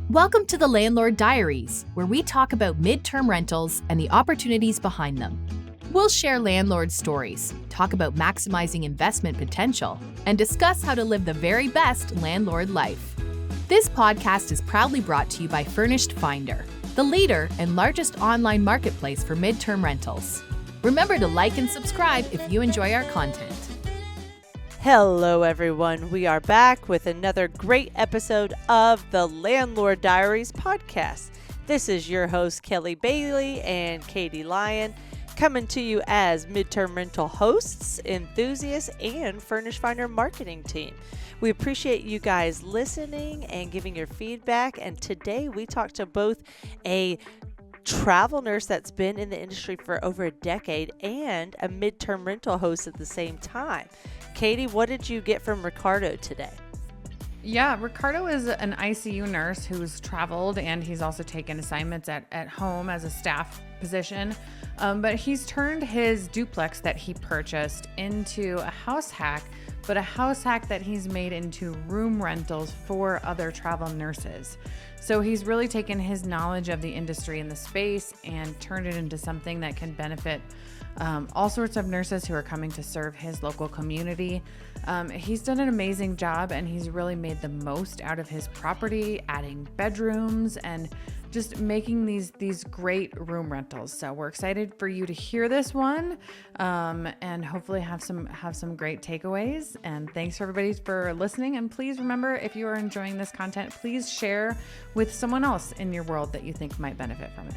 Welcome to the Landlord Diaries, where we talk about midterm rentals and the opportunities behind them. We'll share landlord stories, talk about maximizing investment potential, and discuss how to live the very best landlord life. This podcast is proudly brought to you by Furnished Finder, the leader and largest online marketplace for midterm rentals. Remember to like and subscribe if you enjoy our content. Hello everyone, we are back with another great episode of the Landlord Diaries podcast. This is your host Kelly Bailey and Katie Lyon, coming to you as midterm rental hosts, enthusiasts, and Furnished Finder marketing team. We appreciate you guys listening and giving your feedback, and today we talked to both a travel nurse that's been in the industry for over a decade and a midterm rental host at the same time. Katie, what did you get from Ricardo today? Yeah, Ricardo is an ICU nurse who's traveled, and he's also taken assignments at home as a staff position. But he's turned his duplex that he purchased into a house hack, but a house hack that he's made into room rentals for other travel nurses. So he's really taken his knowledge of the industry and the space and turned it into something that can benefit all sorts of nurses who are coming to serve his local community. He's done an amazing job, and he's really made the most out of his property, adding bedrooms and just making these great room rentals. So we're excited for you to hear this one, and hopefully have some great takeaways. And thanks for everybody for listening. And please remember, if you are enjoying this content, please share with someone else in your world that you think might benefit from it.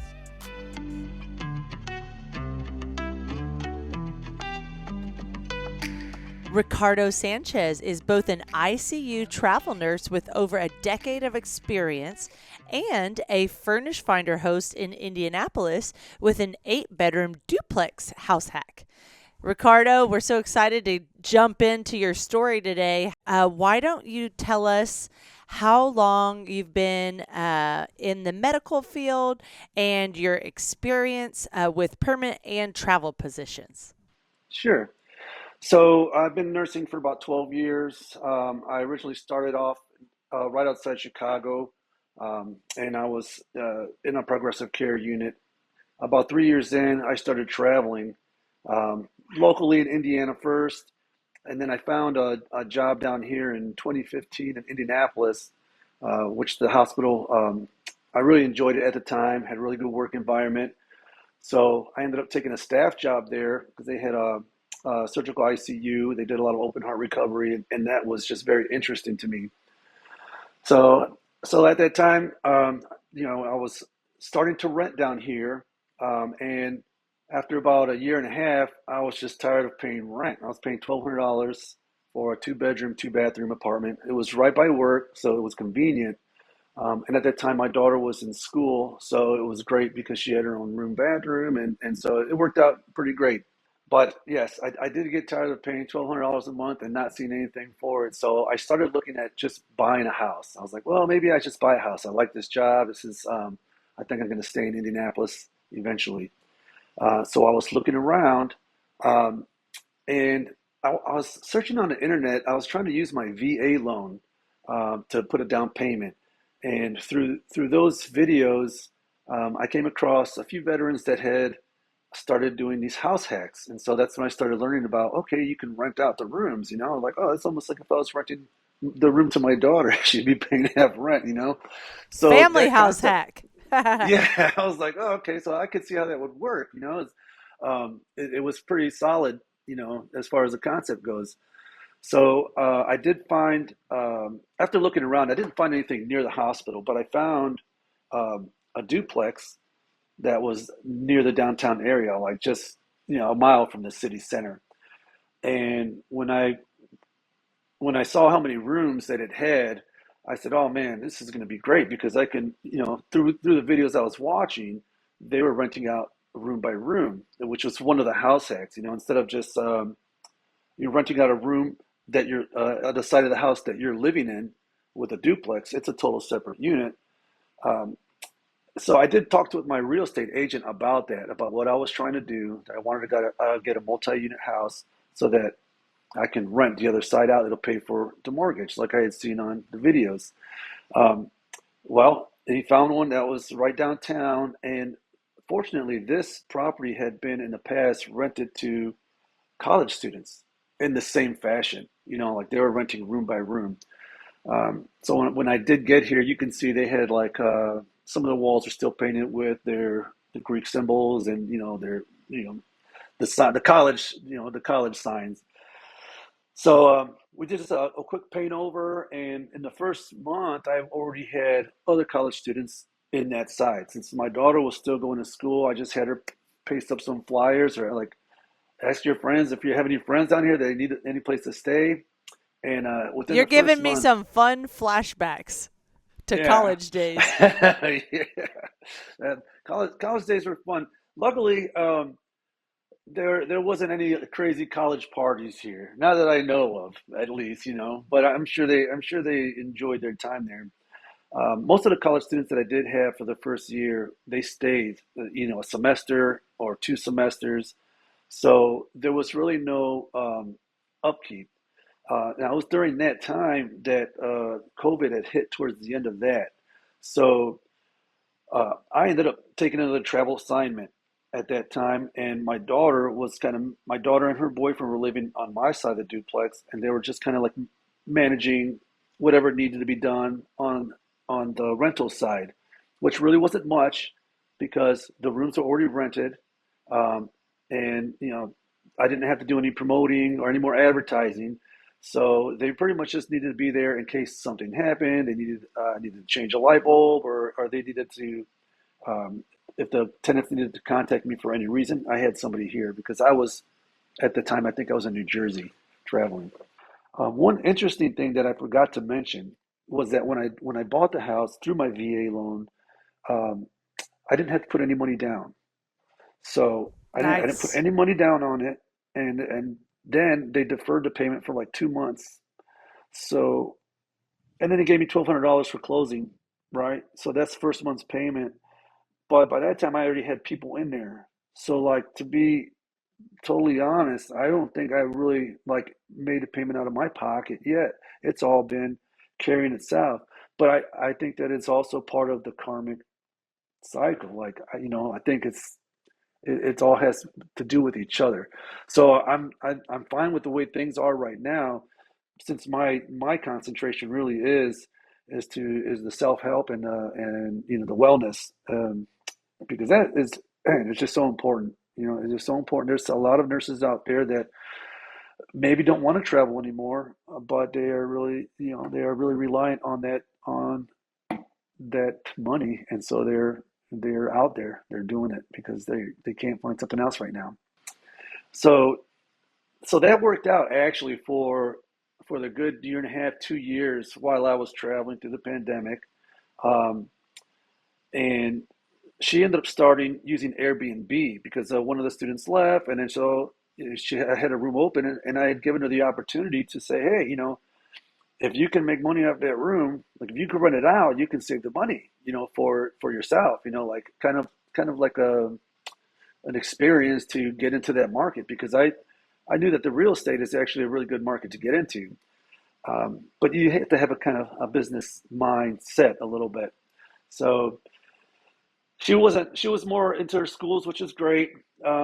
Ricardo Sanchez is both an ICU travel nurse with over a decade of experience and a Furnished Finder host in Indianapolis with an 8-bedroom duplex house hack. Ricardo, we're so excited to jump into your story today. Why don't you tell us how long you've been in the medical field and your experience with permanent and travel positions? Sure. So I've been nursing for about 12 years. I originally started off right outside Chicago, and I was in a progressive care unit. About 3 years in, I started traveling locally in Indiana first, and then I found a job down here in 2015 in Indianapolis, which the hospital, I really enjoyed it at the time, had a really good work environment. So I ended up taking a staff job there because they had a surgical ICU. They did a lot of open heart recovery, and that was just very interesting to me. So at that time, I was starting to rent down here, and after about a year and a half, I was just tired of paying rent. I was paying $1,200 for a 2-bedroom, 2-bathroom apartment. It was right by work, so it was convenient. And at that time, my daughter was in school, so it was great because she had her own room, bathroom, and so it worked out pretty great. But yes, I did get tired of paying $1,200 a month and not seeing anything for it. So I started looking at just buying a house. I was like, well, maybe I should buy a house. I like this job. This is, I think I'm going to stay in Indianapolis eventually. So I was looking around, and I was searching on the internet. I was trying to use my VA loan to put a down payment. And through those videos, I came across a few veterans that had started doing these house hacks. And so that's when I started learning about, okay, you can rent out the rooms, like, oh, it's almost like if I was renting the room to my daughter, she'd be paying half rent, So family house hack. Yeah, I was like, oh, okay, so I could see how that would work, it was pretty solid, as far as the concept goes. So I did find, after looking around, I didn't find anything near the hospital, but I found a duplex that was near the downtown area, like just, a mile from the city center. And when I saw how many rooms that it had, I said, oh man, this is going to be great because I can, through the videos I was watching, they were renting out room by room, which was one of the house hacks, instead of just, you're renting out a room that you're at the side of the house that you're living in with a duplex. It's a total separate unit. So I did talk to my real estate agent about that, about what I was trying to do. I wanted to get a multi-unit house so that I can rent the other side out. It'll pay for the mortgage like I had seen on the videos. Well, And he found one that was right downtown. And fortunately, this property had been in the past rented to college students in the same fashion. Like they were renting room by room. So when I did get here, you can see they had like some of the walls are still painted with the Greek symbols and their the college the college signs. So we did just a quick paint over, and in the first month, I've already had other college students in that side. Since my daughter was still going to school, I just had her paste up some flyers or like ask your friends if you have any friends down here that need any place to stay. And within You're the first giving me month, some fun flashbacks to yeah, college days. yeah, college days were fun. Luckily, there wasn't any crazy college parties here, not that I know of, at least, But I'm sure they enjoyed their time there. Most of the college students that I did have for the first year, they stayed, a semester or 2 semesters. So there was really no upkeep. Now it was during that time that COVID had hit towards the end of that. So I ended up taking another travel assignment at that time, and my daughter and her boyfriend were living on my side of the duplex, and they were just kind of like managing whatever needed to be done on the rental side, which really wasn't much because the rooms are already rented, um, and I didn't have to do any promoting or any more advertising. So they pretty much just needed to be there in case something happened. They needed to change a light bulb, or they needed to um, if the tenants needed to contact me for any reason, I had somebody here because I was at the time I think I was in New Jersey traveling. One interesting thing that I forgot to mention was that when I bought the house through my VA loan, um, I didn't have to put any money down. So I didn't put Nice. any money down on it, and then they deferred the payment for like 2 months. So and then they gave me $1,200 for closing, right? So that's first month's payment. But by that time, I already had people in there. So, like, to be totally honest, I don't think I really like made a payment out of my pocket yet. It's all been carrying itself. But I think that it's also part of the karmic cycle. Like, I think it all has to do with each other. So I'm fine with the way things are right now, since my concentration really is the self help and the wellness. Because that is man, it's just so important. It's just so important. There's a lot of nurses out there that maybe don't want to travel anymore, but they are really reliant on that money, and so they're out there. They're doing it because they can't find something else right now. So so that worked out actually for the good year and a half, 2 years while I was traveling through the pandemic. Um, and she ended up starting using Airbnb because one of the students left, and then so she had a room open, and I had given her the opportunity to say, hey, if you can make money off that room, like if you can rent it out, you can save the money, for yourself, like kind of like an experience to get into that market because I knew that the real estate is actually a really good market to get into, but you have to have a kind of a business mindset a little bit. So she wasn't. She was more into her schools, which is great.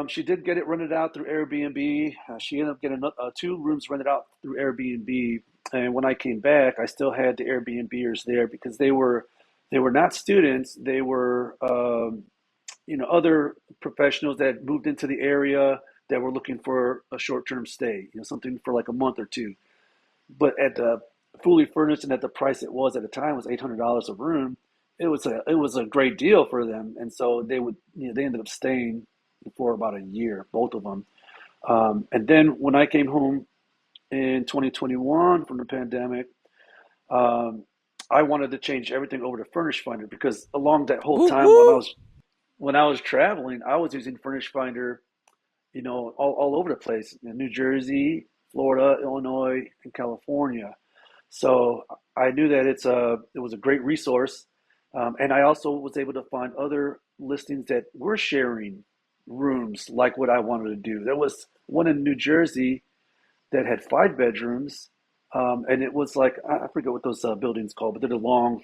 She did get it rented out through Airbnb. She ended up getting 2 rooms rented out through Airbnb. And when I came back, I still had the Airbnbers there because they were not students. They were other professionals that moved into the area that were looking for a short-term stay, something for like a month or two. But at the fully furnished and at the price it was at the time was $800 a room. It was a great deal for them, and so they ended up staying for about a year, both of them. And then when I came home in 2021 from the pandemic, um, I wanted to change everything over to Furnished Finder because along that whole Woo time woo! when I was traveling, I was using Furnished Finder, all over the place in New Jersey, Florida, Illinois, and California. So I knew that it was a great resource, and I also was able to find other listings that were sharing rooms like what I wanted to do. There was one in New Jersey that had 5 bedrooms, and it was like I forget what those buildings called, but they're the long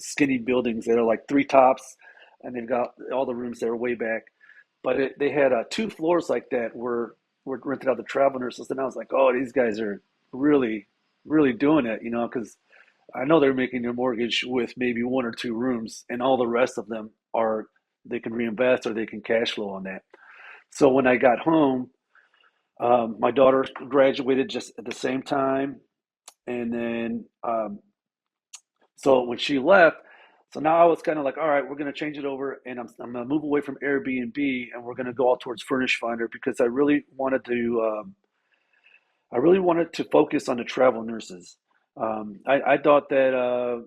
skinny buildings that are like three tops, and they've got all the rooms that are way back. But they had two floors like that were rented out to travel nurses, and I was like, oh, these guys are really, really doing it, because I know they're making their mortgage with maybe one or two rooms, and all the rest of them are they can reinvest or they can cash flow on that. So when I got home, my daughter graduated just at the same time, and then so when she left, so now I was kind of like, all right, we're going to change it over, and I'm going to move away from Airbnb, and we're going to go all towards Furnished Finder because I really wanted to focus on the travel nurses. I thought that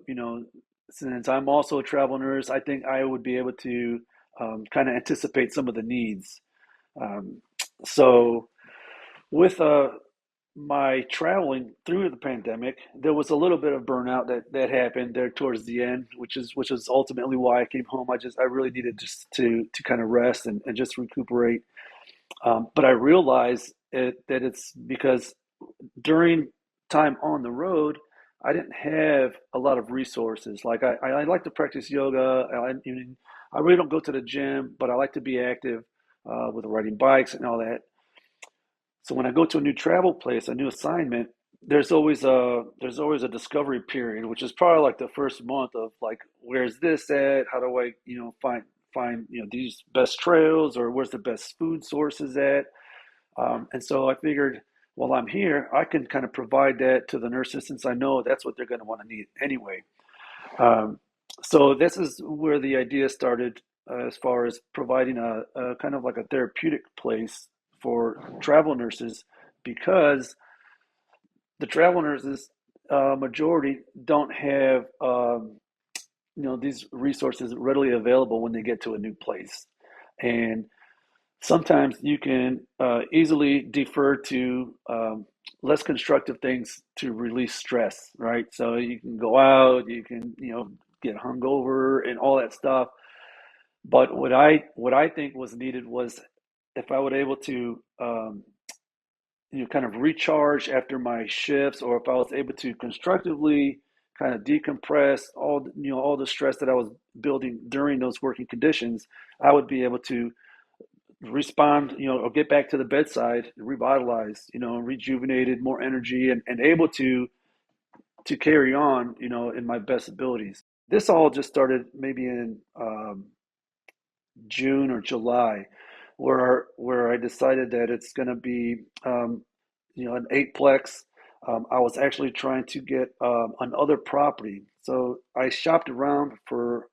since I'm also a travel nurse, I think I would be able to kind of anticipate some of the needs. Um, so with my traveling through the pandemic, there was a little bit of burnout that happened there towards the end, which is ultimately why I came home. I really needed just to kind of rest and just recuperate. But I realized that it's because during time on the road, I didn't have a lot of resources. Like I like to practice yoga. I really don't go to the gym, but I like to be active with riding bikes and all that. So when I go to a new travel place, a new assignment, there's always a discovery period, which is probably like the first month of like, where's this at? How do I, find these best trails, or where's the best food sources at? And so I figured, while I'm here, I can kind of provide that to the nurses since I know that's what they're going to want to need anyway. Um, so this is where the idea started, as far as providing a kind of like a therapeutic place for travel nurses, because the travel nurses majority don't have these resources readily available when they get to a new place, and sometimes you can easily defer to less constructive things to release stress, right? So you can go out, you can get hungover and all that stuff. But what I think was needed was, if I would able to kind of recharge after my shifts, or if I was able to constructively kind of decompress all the stress that I was building during those working conditions, I would be able to respond, or get back to the bedside, revitalized, rejuvenated, more energy, and able to carry on, in my best abilities. This all just started maybe in June or July, where I decided that it's going to be an eightplex. I was actually trying to get another property, so I shopped around for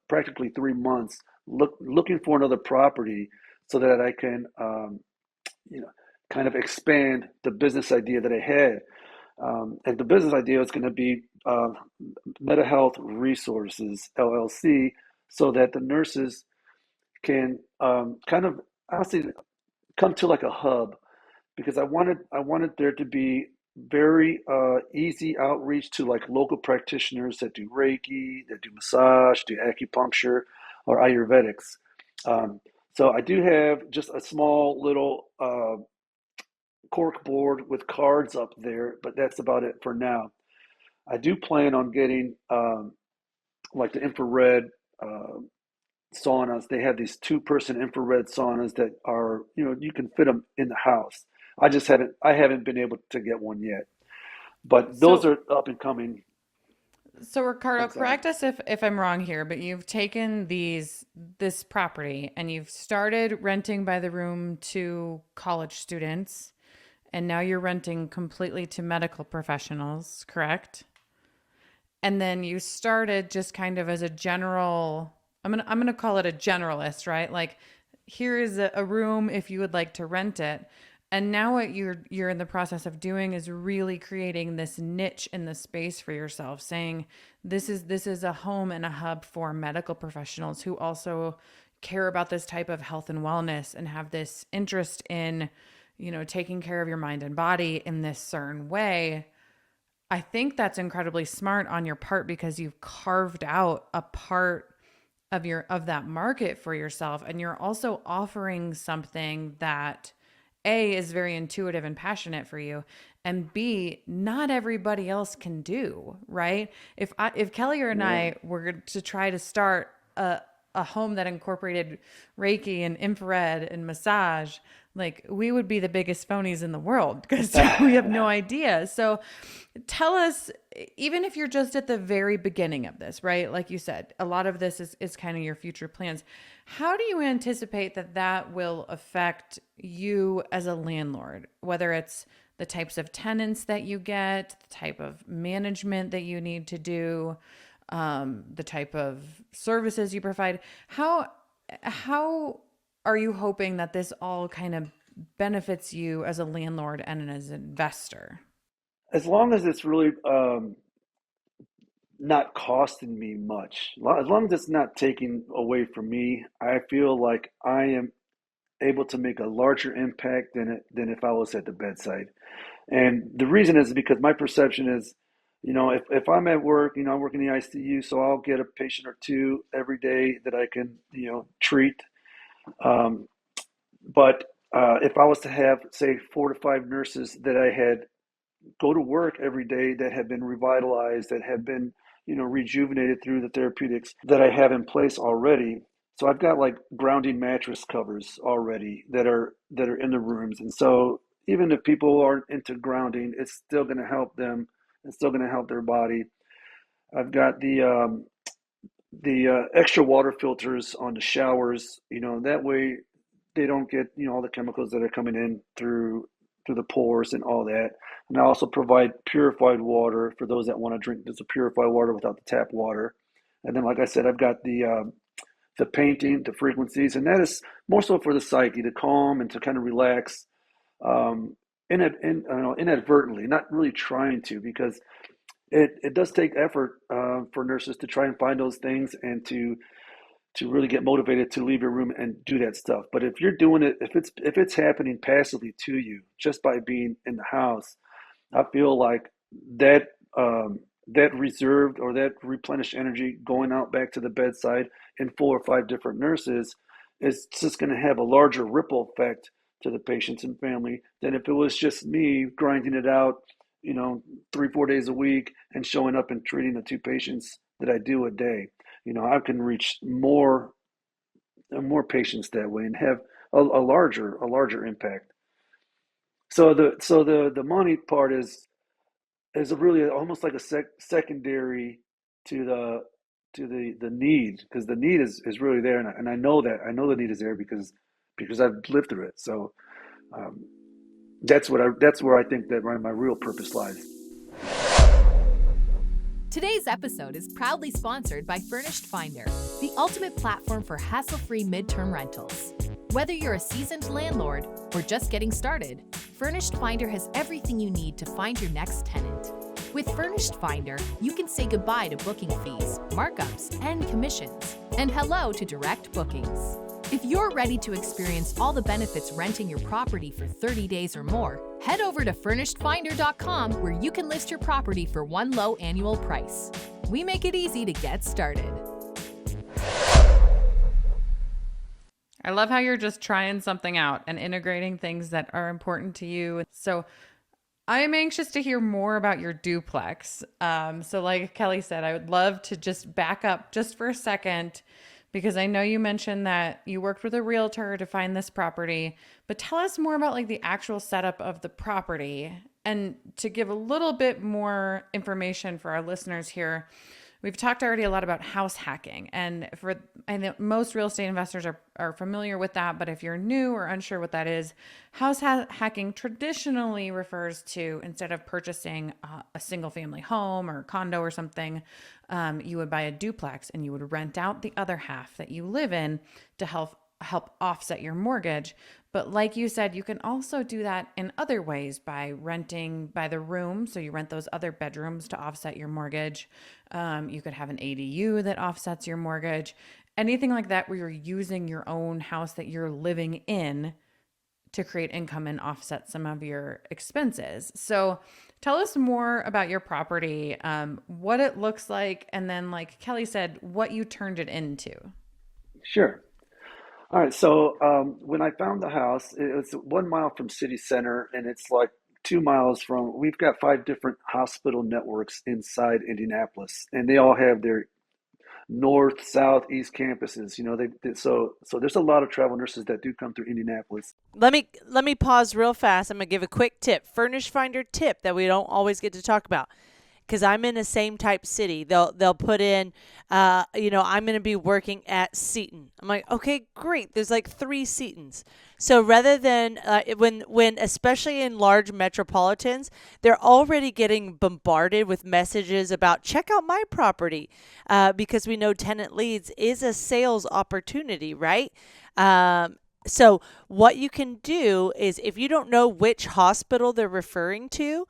practically 3 months, looking for another property so that I can you know kind of expand the business idea that I had. And the business idea is going to be Meta Health Resources LLC, so that the nurses can kind of honestly come to like a hub, because I wanted there to be very easy outreach to like local practitioners that do Reiki, that do massage, do acupuncture, or Ayurvedics. Um, so I do have just a small little cork board with cards up there, but that's about it for now. I do plan on getting like the infrared uh, saunas. They have these two-person infrared saunas that are, you can fit them in the house. I haven't been able to get one yet, but those So are up and coming. So Ricardo, I'm sorry. correct us if I'm wrong here, but you've taken this property and you've started renting by the room to college students, and now you're renting completely to medical professionals, correct? And then you started just kind of as a general, I'm gonna call it a generalist, right? Like, here is a room if you would like to rent it. And now what you're in the process of doing is really creating this niche in the space for yourself, saying this is a home and a hub for medical professionals who also care about this type of health and wellness and have this interest in, taking care of your mind and body in this certain way. I think that's incredibly smart on your part because you've carved out a part of that market for yourself, and you're also offering something that A is very intuitive and passionate for you, and B, not everybody else can do, right? If Kelly and Yeah. I were to try to start a home that incorporated Reiki and infrared and massage, like we would be the biggest phonies in the world because we have no idea. So tell us, even if you're just at the very beginning of this, right? Like you said, a lot of this is kind of your future plans. How do you anticipate that will affect you as a landlord, whether it's the types of tenants that you get, the type of management that you need to do, the type of services you provide? How are you hoping that this all kind of benefits you as a landlord and as an investor? As long as it's really not costing me much, as long as it's not taking away from me, I feel like I am able to make a larger impact than if I was at the bedside. And the reason is because my perception is, if I'm at work, I work in the ICU, so I'll get a patient or two every day that I can, treat. Um, but if I was to have, say, 4 to 5 nurses that I had go to work every day that have been revitalized, that have been, rejuvenated through the therapeutics that I have in place already. So I've got like grounding mattress covers already that are in the rooms. And so even if people aren't into grounding, it's still going to help them. It's still going to help their body. I've got the extra water filters on the showers. That way they don't get all the chemicals that are coming in through the pores and all that. And I also provide purified water for those that want to drink. There's a purified water without the tap water. And then, like I said, I've got the painting, the frequencies, and that is more so for the psyche to calm and to kind of relax, um, inadvertently, not really trying to, because it does take effort for nurses to try and find those things and to really get motivated to leave your room and do that stuff. But if you're doing it, if it's happening passively to you just by being in the house, I feel like that that reserved or that replenished energy going out back to the bedside in 4 or 5 different nurses is just going to have a larger ripple effect to the patients and family than if it was just me grinding it out, 3, 4 days a week and showing up and treating the 2 patients that I do a day. I can reach more patients that way and have a larger impact. So the money part is a really almost like a secondary to the need, because the need is really there, and I know that the need is there because I've lived through it. So um, that's where I think that my real purpose lies. Today's episode is proudly sponsored by Furnished Finder, the ultimate platform for hassle-free midterm rentals. Whether you're a seasoned landlord or just getting started, Furnished Finder has everything you need to find your next tenant. With Furnished Finder, you can say goodbye to booking fees, markups, and commissions, and hello to direct bookings. If you're ready to experience all the benefits renting your property for 30 days or more, head over to furnishedfinder.com where you can list your property for one low annual price. We make it easy to get started. I love how you're just trying something out and integrating things that are important to you. So I am anxious to hear more about your duplex. So like Kelly said, I would love to just back up just for a second, because I know you mentioned that you worked with a realtor to find this property, but tell us more about like the actual setup of the property. And to give a little bit more information for our listeners here, we've talked already a lot about house hacking, and I know most real estate investors are familiar with that, but if you're new or unsure what that is, hacking traditionally refers to, instead of purchasing a single family home or condo or something, you would buy a duplex and you would rent out the other half that you live in to help offset your mortgage. But like you said, you can also do that in other ways by renting by the room. So you rent those other bedrooms to offset your mortgage. You could have an ADU that offsets your mortgage. Anything like that where you're using your own house that you're living in to create income and offset some of your expenses. So tell us more about your property, what it looks like, and then like Kelly said, what you turned it into. Sure. All right. So when I found the house, it was 1 mile from city center, and it's like 2 miles from. We've got 5 different hospital networks inside Indianapolis, and they all have their north, south, east campuses. So there's a lot of travel nurses that do come through Indianapolis. Let me pause real fast. I'm gonna give a quick tip, Furnished Finder tip that we don't always get to talk about. Because I'm in the same type city. They'll put in, I'm going to be working at Seton. I'm like, okay, great. There's like 3 Setons. So rather than when especially in large metropolitans, they're already getting bombarded with messages about check out my property, because we know tenant leads is a sales opportunity, right? So what you can do is, if you don't know which hospital they're referring to,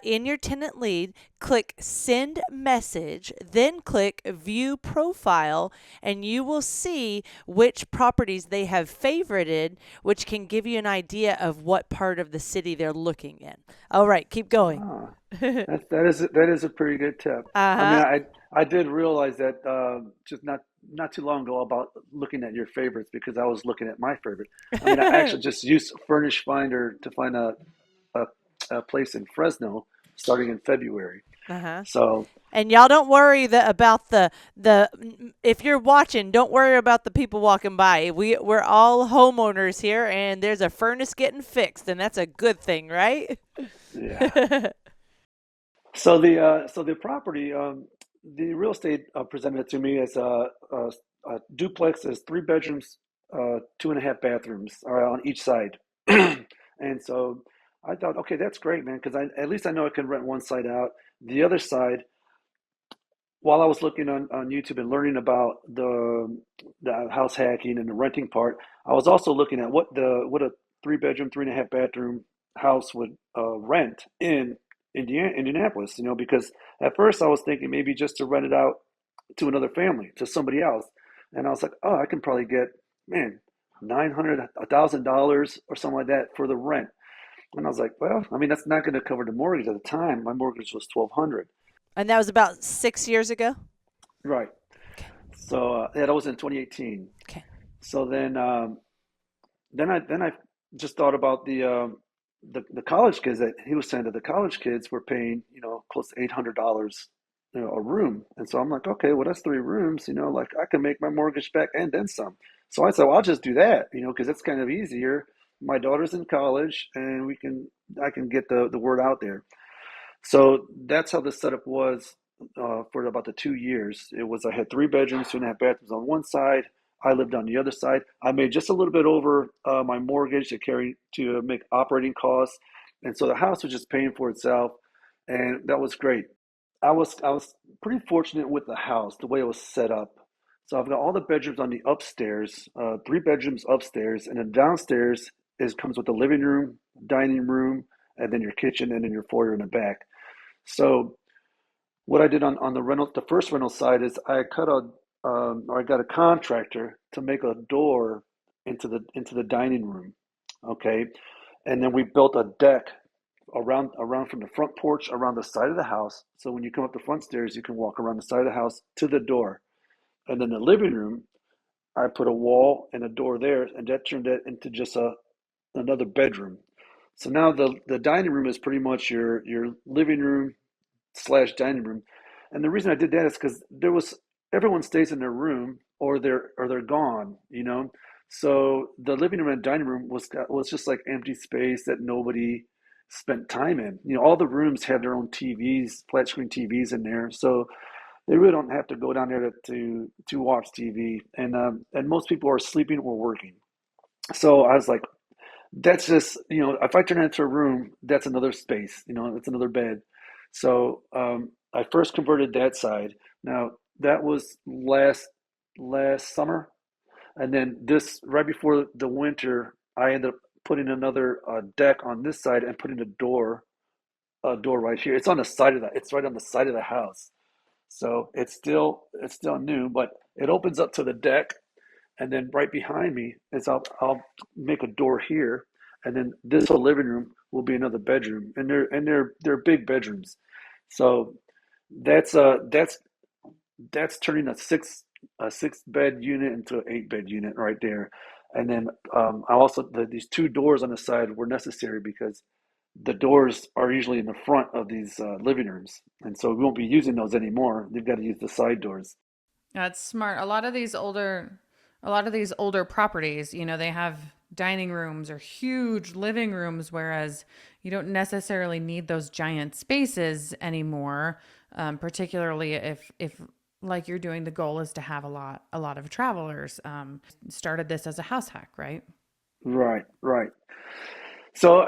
in your tenant lead, click send message, then click view profile, and you will see which properties they have favorited, which can give you an idea of what part of the city they're looking in. All right, keep going. Ah, that is a pretty good tip. I mean, Uh-huh. I did realize that just not too long ago about looking at your favorites because I was looking at my favorite. I mean, I actually just used Furnish Finder to find a, a place in Fresno starting in February. Uh-huh. So And y'all don't worry about the if you're watching, don't worry about the people walking by. We're all homeowners here, and there's a furnace getting fixed, and that's a good thing, right? yeah. So the property, the real estate presented it to me as a duplex, as 3 bedrooms, 2.5 bathrooms are on each side, and so I thought, okay, that's great, man, because at least I know I can rent one side out. The other side, while I was looking on YouTube and learning about the house hacking and the renting part, I was also looking at what a 3 bedroom, 3.5 bathroom house would rent in Indianapolis. Because at first I was thinking maybe just to rent it out to another family, to somebody else, and I was like, oh, I can probably get, man, $900, $1,000 or something like that for the rent. And I was like, well, I mean, that's not going to cover the mortgage at the time. My mortgage was 1,200. And that was about 6 years ago. Right. Okay. So yeah, that was in 2018. Okay. So then I just thought about the college kids that he was saying that the college kids were paying close to $800 a room, and so I'm like, okay, well that's 3 rooms, like I can make my mortgage back and then some. So I said, well, I'll just do that, because it's kind of easier. My daughter's in college, and I can get the word out there. So that's how the setup was for about the 2 years. It was I had 3 bedrooms, 2.5 bathrooms on one side. I lived on the other side. I made just a little bit over my mortgage to make operating costs, and so the house was just paying for itself, and that was great. I was pretty fortunate with the house, the way it was set up. So I've got all the bedrooms on the upstairs, 3 bedrooms upstairs, and then downstairs comes with the living room, dining room, and then your kitchen, and then your foyer in the back. So what I did on the first rental side is I got a contractor to make a door into the dining room, okay, and then we built a deck around from the front porch around the side of the house. So when you come up the front stairs, you can walk around the side of the house to the door, and then the living room, I put a wall and a door there, and that turned it into just another bedroom. So now the dining room is pretty much your living room slash dining room. And the reason I did that is because everyone stays in their room or they're gone. So the living room and dining room was just like empty space that nobody spent time in. All the rooms have their own TVs, flat screen TVs in there, so they really don't have to go down there to watch TV. And most people are sleeping or working. So I was like, that's just, if I turn it into a room, that's another space, it's another bed. So I first converted that side. Now that was last summer, and then this right before the winter, I ended up putting another deck on this side and putting a door right here. It's right on the side of the house. So it's still new, but it opens up to the deck, and then right behind me is I'll make a door here, and then this whole living room will be another bedroom, and they're big bedrooms. So that's turning a six bed unit into an 8 bed unit right there. And then I also these 2 doors on the side were necessary because the doors are usually in the front of these living rooms, and so we won't be using those anymore. They've got to use the side doors. That's smart. A lot of these older properties, they have dining rooms or huge living rooms, whereas you don't necessarily need those giant spaces anymore. Particularly if like you're doing, the goal is to have a lot of travelers. Started this as a house hack, right? Right, right. So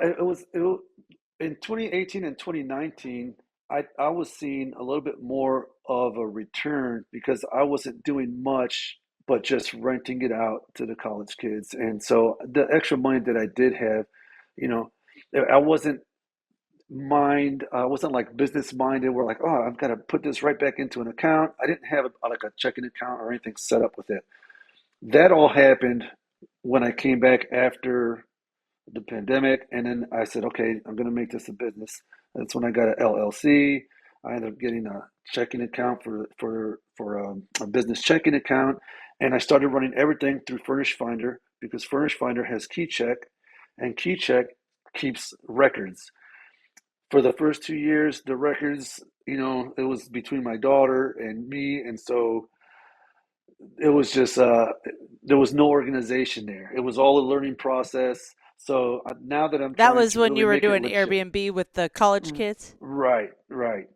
in 2018 and 2019. I was seeing a little bit more of a return because I wasn't doing much but just renting it out to the college kids. And so the extra money that I did have, you know, I wasn't like business minded. We're like, oh, I've got to put this right back into an account. I didn't have like a checking account or anything set up with it. That all happened when I came back after the pandemic, and then I said, okay, I'm going to make this a business. That's when I got an LLC. I ended up getting a checking account for a business checking account, and I started running everything through Furnished Finder because Furnished Finder has KeyCheck, and KeyCheck keeps records. For the first 2 years, the records, it was between my daughter and me, and so it was just there was no organization there. It was all a learning process. So now that I'm That trying was to when really you were make it doing legit. Airbnb with the college kids? Right, right.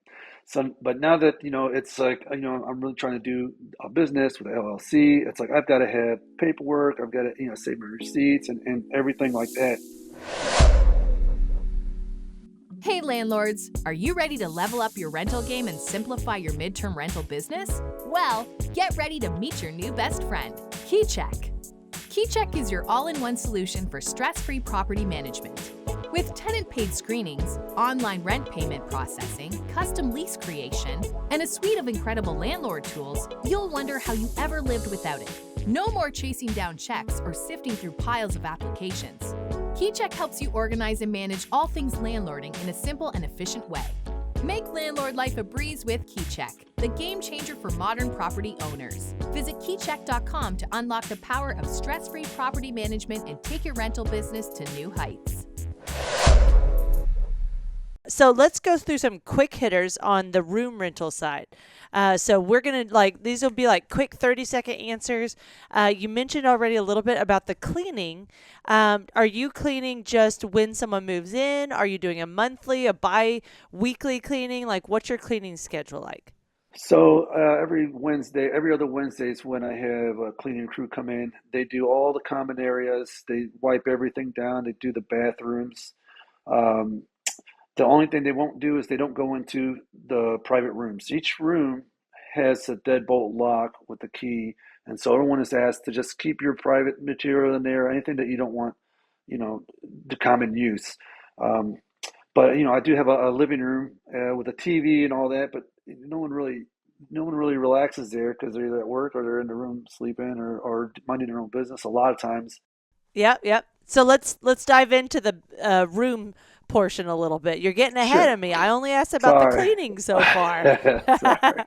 So, but now that it's like I'm really trying to do a business with LLC. It's like I've got to have paperwork. I've got to save my receipts and everything like that. Hey landlords, are you ready to level up your rental game and simplify your midterm rental business? Well, get ready to meet your new best friend, KeyCheck. KeyCheck is your all-in-one solution for stress-free property management. With tenant-paid screenings, online rent payment processing, custom lease creation, and a suite of incredible landlord tools, you'll wonder how you ever lived without it. No more chasing down checks or sifting through piles of applications. KeyCheck helps you organize and manage all things landlording in a simple and efficient way. Make landlord life a breeze with KeyCheck, the game changer for modern property owners. Visit keycheck.com to unlock the power of stress-free property management and take your rental business to new heights. So let's go through some quick hitters on the room rental side. So we're going to these will be like quick 30-second answers. You mentioned already a little bit about the cleaning. Are you cleaning just when someone moves in? Are you doing a monthly, a bi-weekly cleaning? Like, what's your cleaning schedule like? So every other Wednesday is when I have a cleaning crew come in. They do all the common areas. They wipe everything down. They do the bathrooms. Um, The only thing they won't do is they don't go into the private rooms. Each room has a deadbolt lock with a key, and so everyone is asked to just keep your private material in there, anything that you don't want, the common use. Um, but I do have a living room with a TV and all that, but no one really relaxes there because they're either at work or they're in the room sleeping or minding their own business a lot of times. Yep, yep. So let's dive into the room portion a little bit. You're getting ahead Sure. of me. I only asked about the Sorry. cleaning so far. Sorry.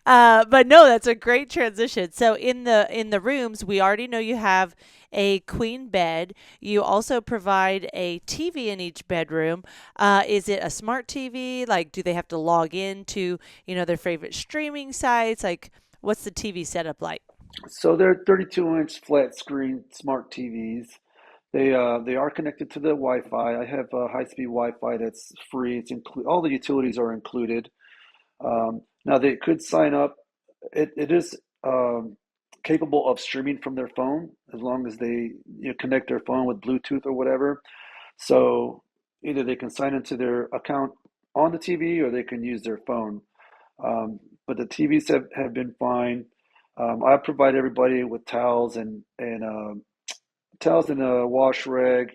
But no, that's a great transition. So in the rooms, we already know you have a queen bed. You also provide a TV in each bedroom. Is it a smart TV? Like, do they have to log in to their favorite streaming sites? Like, what's the TV setup like? So they're 32-inch flat screen smart TVs. They are connected to the Wi-Fi. I have high-speed Wi-Fi that's free. All the utilities are included. Now they could sign up. It is capable of streaming from their phone as long as they connect their phone with Bluetooth or whatever. So either they can sign into their account on the TV or they can use their phone. But the TVs have been fine. I provide everybody with towels and a wash rag.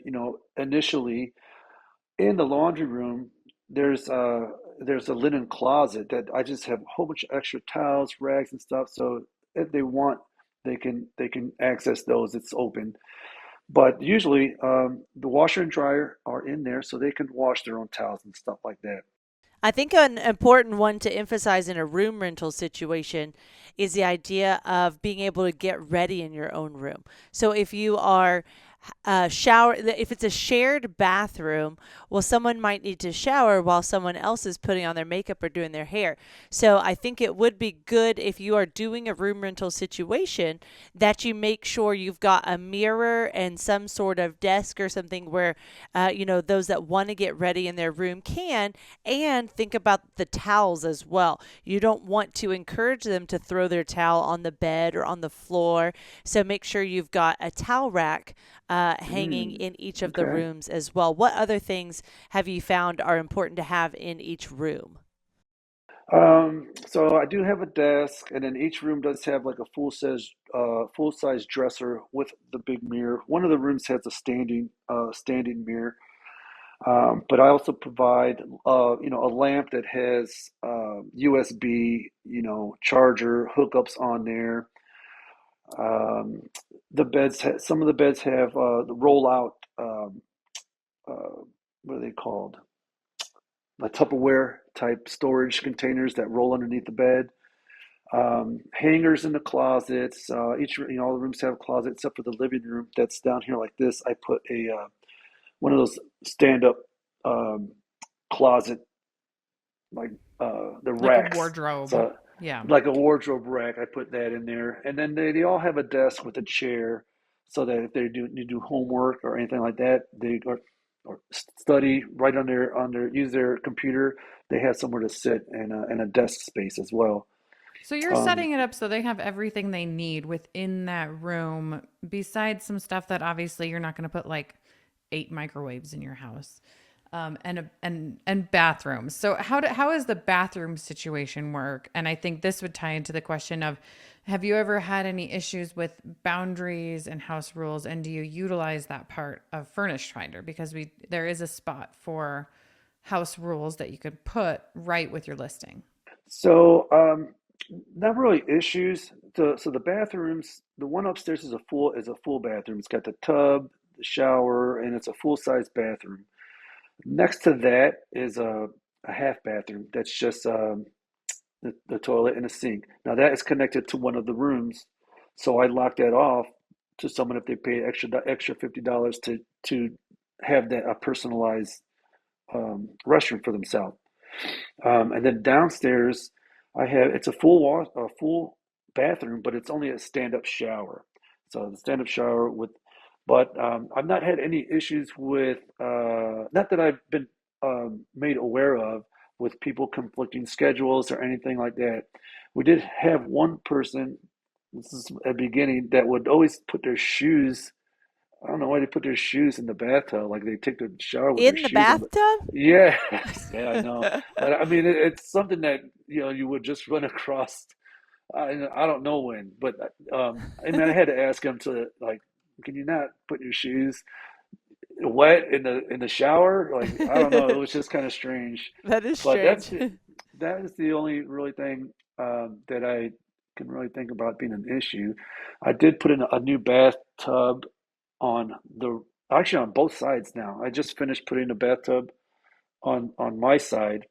Initially in the laundry room, there's a linen closet that I just have a whole bunch of extra towels, rags, and stuff. So if they want, they can access those. It's open. But usually, the washer and dryer are in there, so they can wash their own towels and stuff like that. I think an important one to emphasize in a room rental situation is the idea of being able to get ready in your own room. So if you are shower. If it's a shared bathroom, well, someone might need to shower while someone else is putting on their makeup or doing their hair. So I think it would be good if you are doing a room rental situation that you make sure you've got a mirror and some sort of desk or something where, those that want to get ready in their room can, and think about the towels as well. You don't want to encourage them to throw their towel on the bed or on the floor. So make sure you've got a towel rack hanging Mm, in each of the okay. rooms as well. What other things have you found are important to have in each room? So I do have a desk, and then each room does have like a full size dresser with the big mirror. One of the rooms has a standing mirror. But I also provide, a lamp that has USB, charger hookups on there. Um, some of the beds have the rollout. Uh, what are they called? The Tupperware type storage containers that roll underneath the bed. Hangers in the closets. All the rooms have a closet except for the living room that's down here like this. I put a one of those stand-up um, closet, like the Like a racks. wardrobe. So Yeah. like a wardrobe rack, I put that in there, and then they all have a desk with a chair, so that if they do homework or anything like that, or study right on their use their computer, they have somewhere to sit and a desk space as well. So you're Um, setting it up so they have everything they need within that room, besides some stuff that obviously you're not going to put like 8 microwaves in your house, and bathrooms. So how is the bathroom situation work? And I think this would tie into the question of, have you ever had any issues with boundaries and house rules, and do you utilize that part of Furnished Finder? Because there is a spot for house rules that you could put right with your listing. So, not really issues. So the bathrooms, the one upstairs is a full bathroom. It's got the tub, the shower, and it's a full size bathroom. Next to that is a half bathroom. That's just the toilet and a sink. Now that is connected to one of the rooms, so I lock that off to someone if they pay extra $50 to have that a personalized restroom for themselves. And then downstairs, it's a full bathroom, but it's only a stand-up shower. So the stand-up shower but I've not had any issues with, not that I've been made aware of, with people conflicting schedules or anything like that. We did have one person, this is at the beginning, that would always put their shoes. I don't know why they put their shoes in the bathtub. Like they take the shower with their In the shoes on. bathtub? Yeah, yeah, I know. But I mean, it's something that you would just run across. I don't know when, but I mean, I had to ask him to like, can you not put your shoes wet in the shower? Like I don't know. It was just kind of strange. That is But strange. that is the only really thing that I can really think about being an issue. I did put in a new bathtub on the actually on both sides now. I just finished putting a bathtub on my side,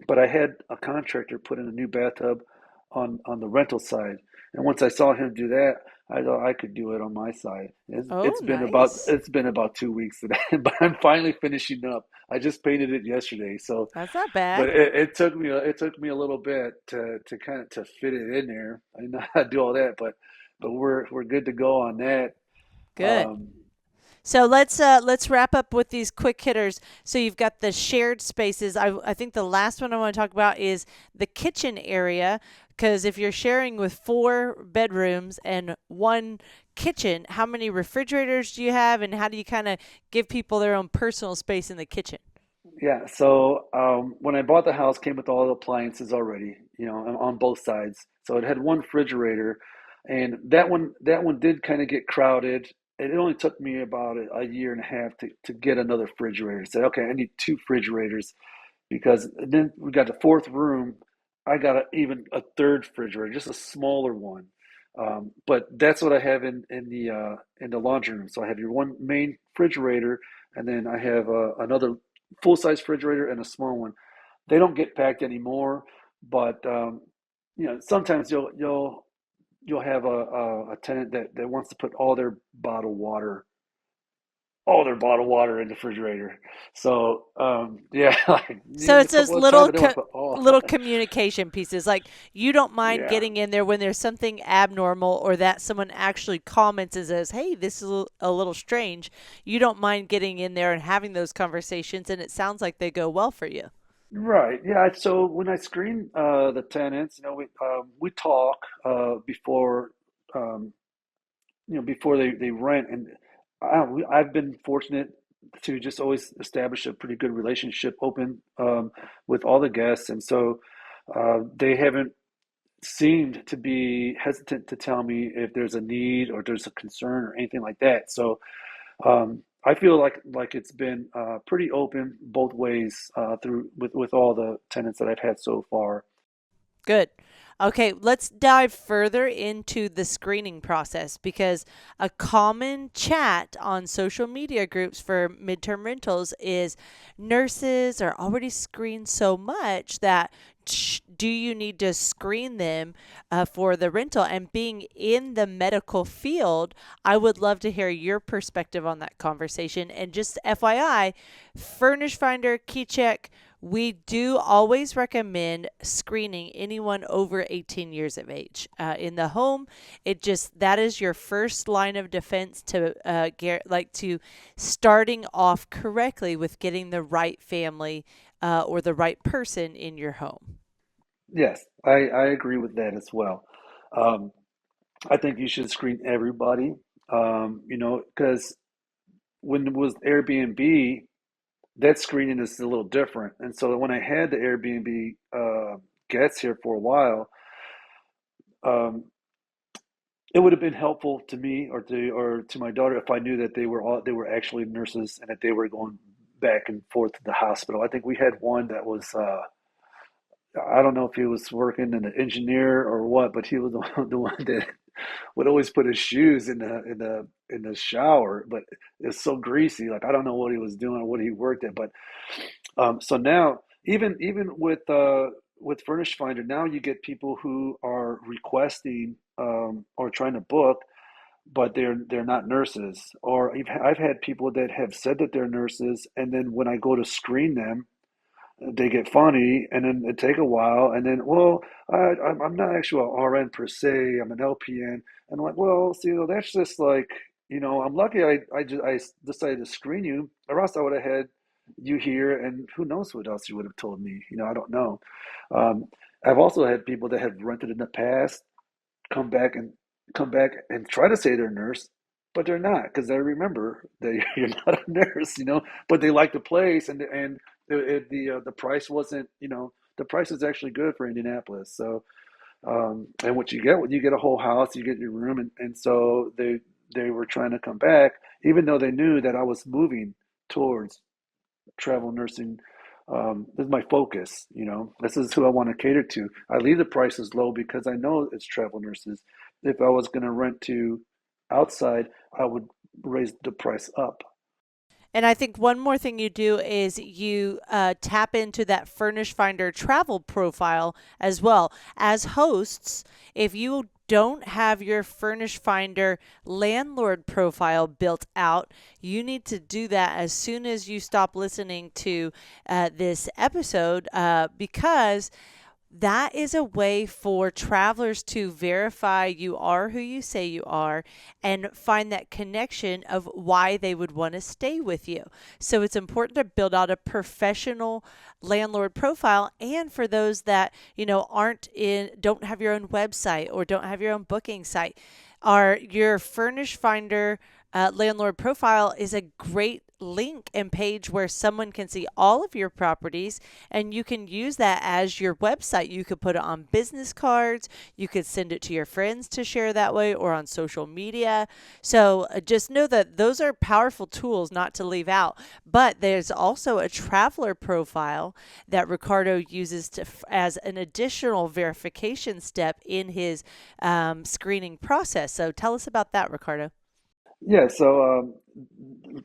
but I had a contractor put in a new bathtub on the rental side. And once I saw him do that, I thought I could do it on my side. It's, Oh, it's been about nice. it's been about 2 weeks today, but I'm finally finishing up. I just painted it yesterday, so That's not but bad. it took me a little bit to kind of to fit it in there. I didn't know how to do all that, but we're good to go on that. Good. Um, So let's wrap up with these quick hitters. So you've got the shared spaces. I think the last one I want to talk about is the kitchen area, because if you're sharing with 4 bedrooms and one kitchen, how many refrigerators do you have, and how do you kind of give people their own personal space in the kitchen? Yeah, so when I bought the house, came with all the appliances already, on both sides. So it had one refrigerator, and that one did kind of get crowded. And it only took me about a year and a half to get another refrigerator. Say, okay, I need two refrigerators because then we got the fourth room. I got even a third refrigerator, just a smaller one. But that's what I have in the laundry room. So I have your one main refrigerator, and then I have another full size refrigerator and a small one. They don't get packed anymore, but sometimes you'll have a tenant that wants to put all their bottled water all their bottled water in the refrigerator. So yeah, like So use a it's those couple at a time, but they want to put all. little communication pieces. Like you don't mind Yeah, getting in there when there's something abnormal or that someone actually comments and says, "Hey, this is a little strange." You don't mind getting in there and having those conversations, and it sounds like they go well for you. right. Yeah. So when I screen the tenants, we talk before um, before they rent, and I've been fortunate to just always establish a pretty good relationship, open with all the guests, and so they haven't seemed to be hesitant to tell me if there's a need or there's a concern or anything like that. So I feel like it's been pretty open both ways through with all the tenants that I've had so far. Good. Okay, let's dive further into the screening process because a common chat on social media groups for midterm rentals is nurses are already screened so much that do you need to screen them for the rental? And being in the medical field, I would love to hear your perspective on that conversation. And just FYI, Furnish Finder, Key Check, we do always recommend screening anyone over 18 years of age in the home. It just that is your first line of defense to get to starting off correctly with getting the right family or the right person in your home. Yes, I agree with that as well. Um, I think you should screen everybody, because when it was Airbnb, that screening is a little different. And so when I had the Airbnb guests here for a while, um, it would have been helpful to me or to my daughter if I knew that they were actually nurses and that they were going back and forth to the hospital. I think we had one that was I don't know if he was working in an engineer or what, but he was the one that would always put his shoes in the shower, but it's so greasy. Like I don't know what he was doing or what he worked at, but so now even with Furnished Finder, now you get people who are requesting or trying to book, but they're not nurses. Or I've had people that have said that they're nurses, and then when I go to screen them, they get funny, and then it take a while, and then, well, I'm not actually an RN per se, I'm an LPN, and I'm like, well, see, that's just like, I'm lucky I decided to screen you, or else I would have had you here, and who knows what else you would have told me, I don't know. Um, I've also had people that have rented in the past come back and come back and try to say they're a nurse, but they're not because they remember that you're not a nurse, but they like the place and the price wasn't, the price is actually good for Indianapolis. So and what you get when you get a whole house, you get your room, and so they were trying to come back, even though they knew that I was moving towards travel nursing. This is my focus. This is who I want to cater to. I leave the prices low because I know it's travel nurses. If I was going to rent to outside, I would raise the price up. And I think one more thing you do is you tap into that Furnish Finder travel profile as well. As hosts, if you don't have your Furnish Finder landlord profile built out, you need to do that as soon as you stop listening to this episode because that is a way for travelers to verify you are who you say you are and find that connection of why they would want to stay with you. So it's important to build out a professional landlord profile. And for those that, don't have your own website or don't have your own booking site, your Furnish Finder landlord profile is a great link and page where someone can see all of your properties and you can use that as your website. You could put it on business cards, you could send it to your friends to share that way or on social media. So just know that those are powerful tools not to leave out. But there's also a traveler profile that Ricardo uses as an additional verification step in his screening process. So tell us about that, Ricardo. Yeah, so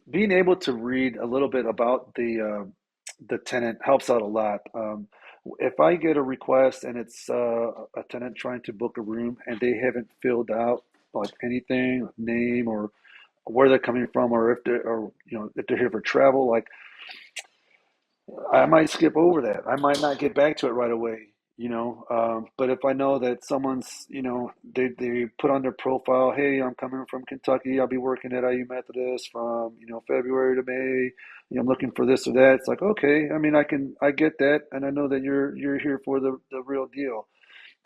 being able to read a little bit about the tenant helps out a lot. If I get a request and it's a tenant trying to book a room and they haven't filled out like anything, name or where they're coming from, or if they're here for travel. Like, I might skip over that. I might not get back to it right away, but if I know that someone's, they put on their profile, hey, I'm coming from Kentucky. I'll be working at IU Methodist from, February to May. I'm looking for this or that. It's like, okay. I mean, I get that, and I know that you're here for the real deal.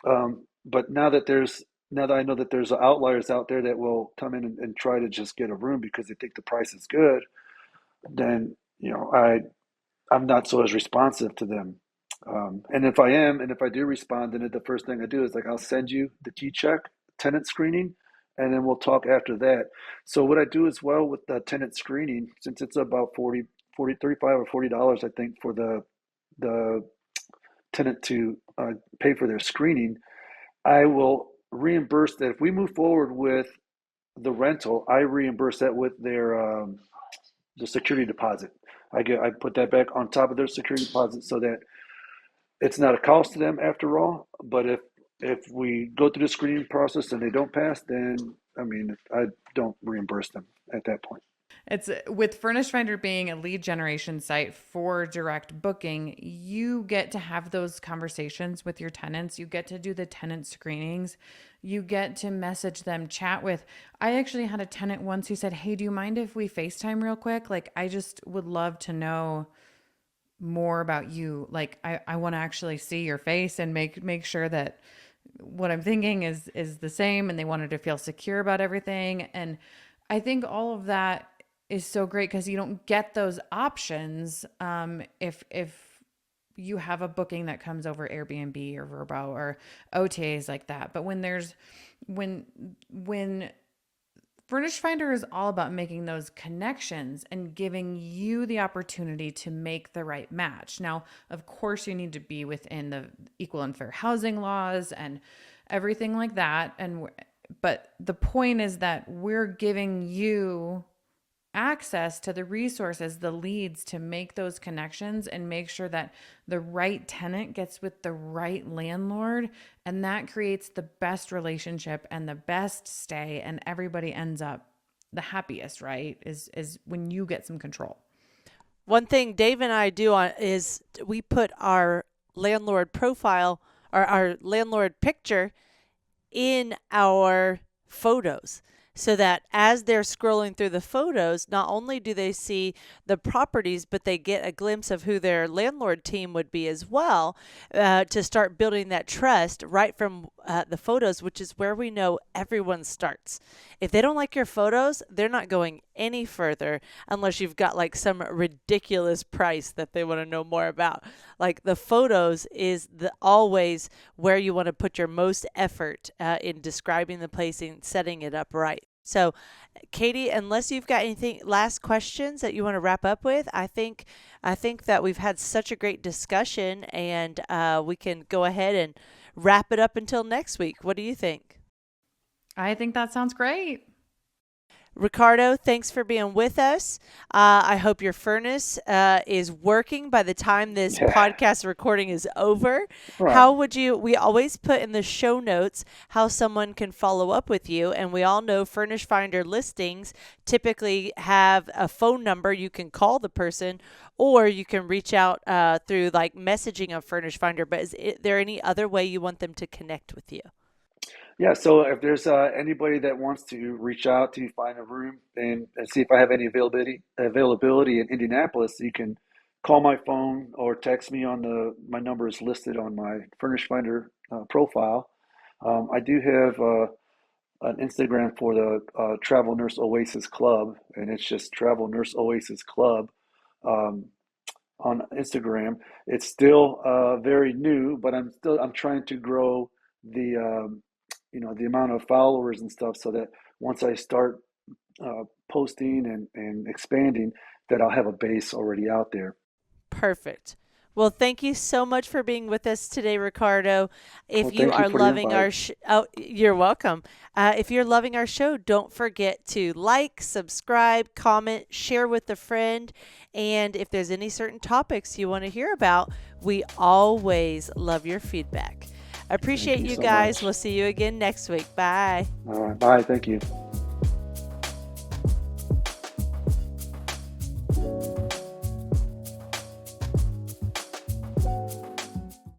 But now that I know that there's outliers out there that will come in and try to just get a room because they think the price is good, then, I'm not so as responsive to them. And if I am, and if I do respond, then the first thing I do is like, I'll send you the key check, tenant screening, and then we'll talk after that. So what I do as well with the tenant screening, since it's about 35 or $40, I think, for the tenant to pay for their screening, I will reimburse that. If we move forward with the rental, I reimburse that with the security deposit. I put that back on top of their security deposit so that it's not a cost to them after all. But if we go through the screening process and they don't pass, then I mean, I don't reimburse them at that point. It's with Furnished Finder being a lead generation site for direct booking, you get to have those conversations with your tenants. You get to do the tenant screenings. You get to message them, chat with. I actually had a tenant once who said, hey, do you mind if we FaceTime real quick? Like, I just would love to know more about you. Like, I want to actually see your face and make sure that what I'm thinking is the same. And they wanted to feel secure about everything. And I think all of that is so great because you don't get those options if you have a booking that comes over Airbnb or Vrbo or OTAs like that. But when Furnished Finder is all about making those connections and giving you the opportunity to make the right match. Now, of course, you need to be within the equal and fair housing laws and everything like that. But the point is that we're giving you access to the resources, the leads to make those connections and make sure that the right tenant gets with the right landlord. And that creates the best relationship and the best stay. And everybody ends up the happiest, right? Is when you get some control. One thing Dave and I do is we put our landlord profile or our landlord picture in our photos, so that as they're scrolling through the photos, not only do they see the properties, but they get a glimpse of who their landlord team would be as well, to start building that trust right from the photos, which is where we know everyone starts. If they don't like your photos, they're not going any further unless you've got like some ridiculous price that they want to know more about. Like, the photos is always where you want to put your most effort in describing the place and setting it up right. So, Katie, unless you've got anything last questions that you want to wrap up with, I think that we've had such a great discussion, and we can go ahead and wrap it up until next week. What do you think? I think that sounds great. Ricardo, thanks for being with us. I hope your furnace is working by the time this podcast recording is over. Right. How would we always put in the show notes how someone can follow up with you. And we all know Furnished Finder listings typically have a phone number. You can call the person, or you can reach out through like messaging of Furnished Finder. But is there any other way you want them to connect with you? Yeah, so if there's anybody that wants to reach out to find a room and see if I have any availability in Indianapolis, you can call my phone or text me on my number is listed on my Furnished Finder profile. I do have an Instagram for the Travel Nurse Oasis Club, and it's just Travel Nurse Oasis Club on Instagram. It's still very new, but I'm trying to grow the amount of followers and stuff, so that once I start posting and expanding, that I'll have a base already out there. Perfect. Well, thank you so much for being with us today, Ricardo. If you are loving our you're welcome. If you're loving our show, don't forget to like, subscribe, comment, share with a friend. And if there's any certain topics you want to hear about, we always love your feedback. I appreciate you guys. We'll see you again next week. Bye. All right. Bye. Thank you.